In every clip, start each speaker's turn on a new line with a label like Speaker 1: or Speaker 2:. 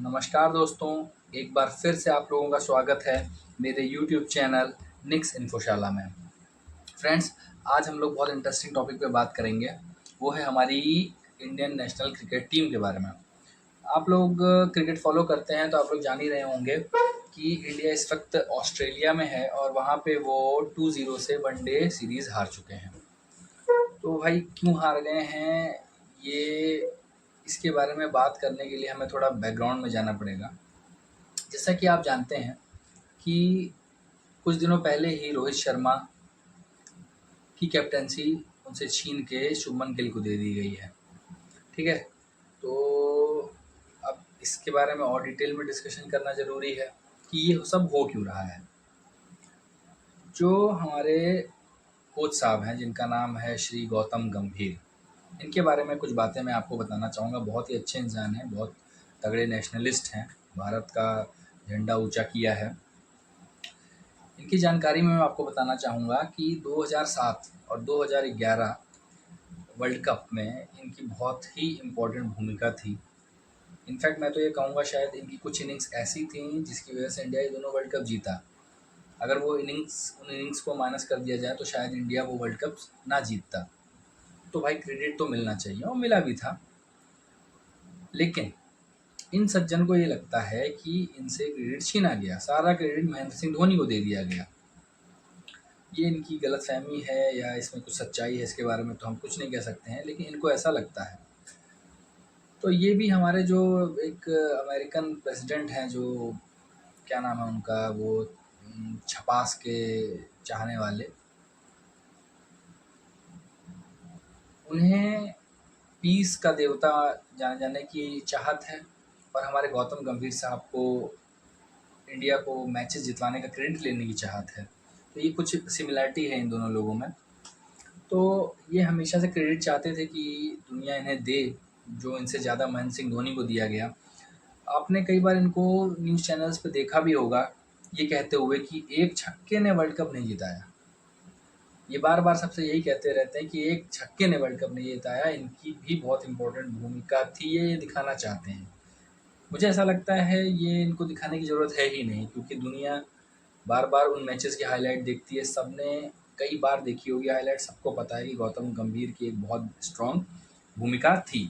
Speaker 1: नमस्कार दोस्तों, एक बार फिर से आप लोगों का स्वागत है मेरे यूट्यूब चैनल निक्स इन्फोशाला में। फ्रेंड्स, आज हम लोग बहुत इंटरेस्टिंग टॉपिक पे बात करेंगे। वो है हमारी इंडियन नेशनल क्रिकेट टीम के बारे में। आप लोग क्रिकेट फॉलो करते हैं तो आप लोग जान ही रहे होंगे कि इंडिया इस वक्त ऑस्ट्रेलिया में है और वहाँ पे वो 2-0 से वनडे सीरीज़ हार चुके हैं। तो भाई क्यों हार गए हैं, ये इसके बारे में बात करने के लिए हमें थोड़ा बैकग्राउंड में जाना पड़ेगा। जैसा कि आप जानते हैं कि कुछ दिनों पहले ही रोहित शर्मा की कैप्टनसी उनसे छीन के शुभमन गिल को दे दी गई है। ठीक है, तो अब इसके बारे में और डिटेल में डिस्कशन करना ज़रूरी है कि ये सब हो क्यों रहा है। जो हमारे कोच साहब हैं जिनका नाम है श्री गौतम गंभीर, इनके बारे में कुछ बातें मैं आपको बताना चाहूँगा। बहुत ही अच्छे इंसान हैं, बहुत तगड़े नेशनलिस्ट हैं, भारत का झंडा ऊंचा किया है। इनकी जानकारी में मैं आपको बताना चाहूँगा कि 2007 और 2011 वर्ल्ड कप में इनकी बहुत ही इम्पोर्टेंट भूमिका थी। इनफैक्ट मैं तो ये कहूँगा शायद इनकी कुछ इनिंग्स ऐसी थी जिसकी वजह से इंडिया ये दोनों वर्ल्ड कप जीता। अगर वो उन इनिंग्स को माइनस कर दिया जाए तो शायद इंडिया वो वर्ल्ड कप ना जीतता। तो भाई क्रेडिट तो मिलना चाहिए और मिला भी था। लेकिन इन सज्जन को ये लगता है कि इनसे क्रेडिट छीना गया, सारा क्रेडिट महेंद्र सिंह धोनी को दे दिया गया। ये इनकी गलतफहमी है या इसमें कुछ सच्चाई है, इसके बारे में तो हम कुछ नहीं कह सकते हैं, लेकिन इनको ऐसा लगता है। तो ये भी हमारे जो एक अमेरिकन प्रेसिडेंट हैं, जो क्या नाम है उनका, वो छपास के चाहने वाले, उन्हें पीस का देवता जाने जाने की चाहत है और हमारे गौतम गंभीर साहब को इंडिया को मैचेस जितवाने का क्रेडिट लेने की चाहत है। तो ये कुछ सिमिलरिटी है इन दोनों लोगों में। तो ये हमेशा से क्रेडिट चाहते थे कि दुनिया इन्हें दे जो इनसे ज़्यादा महेंद्र सिंह धोनी को दिया गया। आपने कई बार इनको न्यूज़ चैनल्स पे देखा भी होगा ये कहते हुए कि एक छक्के ने वर्ल्ड कप नहीं जिताया। ये बार बार सबसे यही कहते रहते हैं कि एक छक्के ने वर्ल्ड कप नहीं जिताया। इनकी भी बहुत इंपॉर्टेंट भूमिका थी, ये दिखाना चाहते हैं। मुझे ऐसा लगता है ये इनको दिखाने की ज़रूरत है ही नहीं, क्योंकि दुनिया बार बार उन मैचेस की हाईलाइट देखती है। सबने कई बार देखी होगी हाईलाइट, सबको पता है कि गौतम गंभीर की एक बहुत स्ट्रॉन्ग भूमिका थी।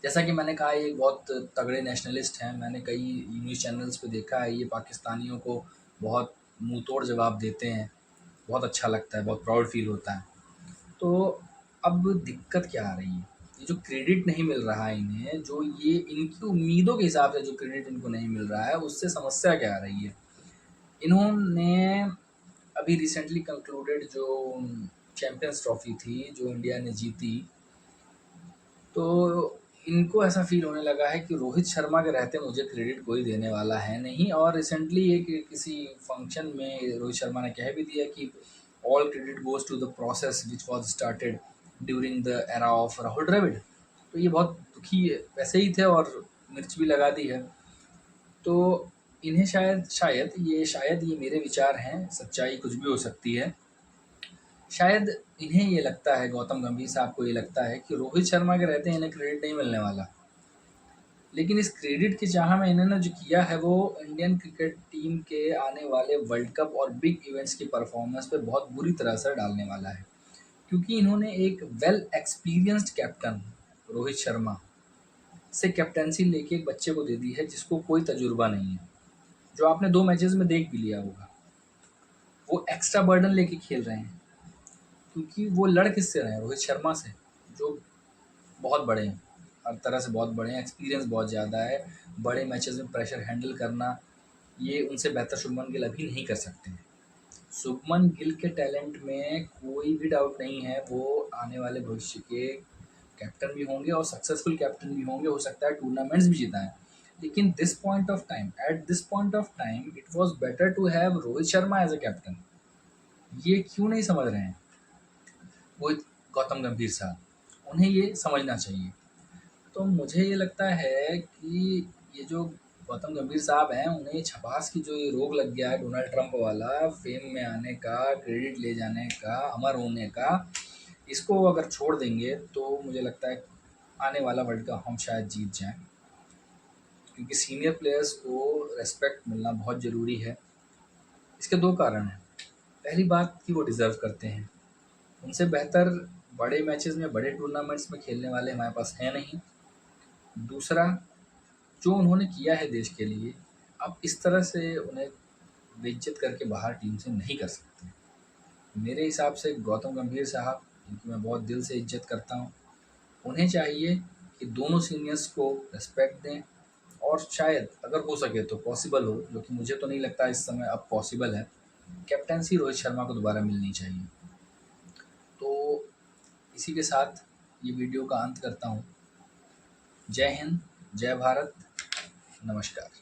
Speaker 1: जैसा कि मैंने कहा, ये बहुत तगड़े नेशनलिस्ट हैं। मैंने कई न्यूज़ चैनल्स पे देखा है ये पाकिस्तानियों को बहुत मुंह तोड़ जवाब देते हैं। बहुत अच्छा लगता है, बहुत प्राउड फील होता है। तो अब दिक्कत क्या आ रही है, ये जो क्रेडिट नहीं मिल रहा है इन्हें, जो ये इनकी उम्मीदों के हिसाब से जो क्रेडिट इनको नहीं मिल रहा है, उससे समस्या क्या आ रही है। इन्होंने अभी रिसेंटली कंक्लूडेड जो चैम्पियंस ट्रॉफी थी जो इंडिया ने जीती, तो इनको ऐसा फील होने लगा है कि रोहित शर्मा के रहते मुझे क्रेडिट कोई देने वाला है नहीं। और रिसेंटली एक किसी फंक्शन में रोहित शर्मा ने कह भी दिया कि all credit goes to the process which was started during the era of Rahul Dravid. तो ये बहुत दुखी वैसे ही थे और मिर्च भी लगा दी है। तो इन्हें शायद ये मेरे विचार हैं, सच्चाई कुछ भी हो सकती है। शायद इन्हें ये लगता है, गौतम गंभीर साहब को ये लगता है कि रोहित शर्मा के रहते इन्हें क्रेडिट नहीं मिलने वाला। लेकिन इस क्रेडिट की चाह में इन्होंने जो किया है वो इंडियन क्रिकेट टीम के आने वाले वर्ल्ड कप और बिग इवेंट्स की परफॉर्मेंस पे बहुत बुरी तरह असर डालने वाला है। क्योंकि इन्होंने एक well experienced captain Rohit Sharma से कैप्टनसी लेके एक बच्चे को दे दी है जिसको कोई तजुर्बा नहीं है। जो आपने 2 मैचेस में देख भी लिया होगा, वो एक्स्ट्रा बर्डन लेके खेल रहे हैं। क्योंकि वो लड़ किससे रहे हैं, रोहित शर्मा से, जो बहुत बड़े हैं, हर तरह से बहुत बड़े हैं, एक्सपीरियंस बहुत ज़्यादा है। बड़े मैचेस में प्रेशर हैंडल करना ये उनसे बेहतर शुभमन गिल अभी नहीं कर सकते हैं। शुभमन गिल के टैलेंट में कोई भी डाउट नहीं है, वो आने वाले भविष्य के कैप्टन भी होंगे और सक्सेसफुल कैप्टन भी होंगे। हो सकता है टूर्नामेंट्स भी जिताएं। लेकिन at this point of time it was better to have Rohit Sharma as a captain. ये क्यों नहीं समझ रहे हैं वो गौतम गंभीर साहब, उन्हें ये समझना चाहिए। तो मुझे ये लगता है कि ये जो गौतम गंभीर साहब हैं, उन्हें छपास की जो ये रोग लग गया है डोनाल्ड ट्रंप वाला, फेम में आने का, क्रेडिट ले जाने का, अमर होने का, इसको अगर छोड़ देंगे तो मुझे लगता है आने वाला वर्ल्ड कप हम शायद जीत जाएं। क्योंकि सीनियर प्लेयर्स को रिस्पेक्ट मिलना बहुत ज़रूरी है। इसके 2 कारण हैं। पहली बात कि वो डिज़र्व करते हैं। उनसे बेहतर बड़े मैचेज़ में, बड़े टूर्नामेंट्स में खेलने वाले हमारे पास हैं नहीं। दूसरा, जो उन्होंने किया है देश के लिए, आप इस तरह से उन्हें बेइज्जत करके बाहर टीम से नहीं कर सकते। मेरे हिसाब से गौतम गंभीर साहब, जिनकी मैं बहुत दिल से इज़्ज़त करता हूँ, उन्हें चाहिए कि दोनों सीनियर्स को रिस्पेक्ट दें और शायद अगर हो सके तो पॉसिबल हो, जो कि मुझे तो नहीं लगता इस समय अब पॉसिबल है, कैप्टेंसी रोहित शर्मा को दोबारा मिलनी चाहिए। तो इसी के साथ ये वीडियो का अंत करता हूँ। जय हिंद, जय भारत, नमस्कार।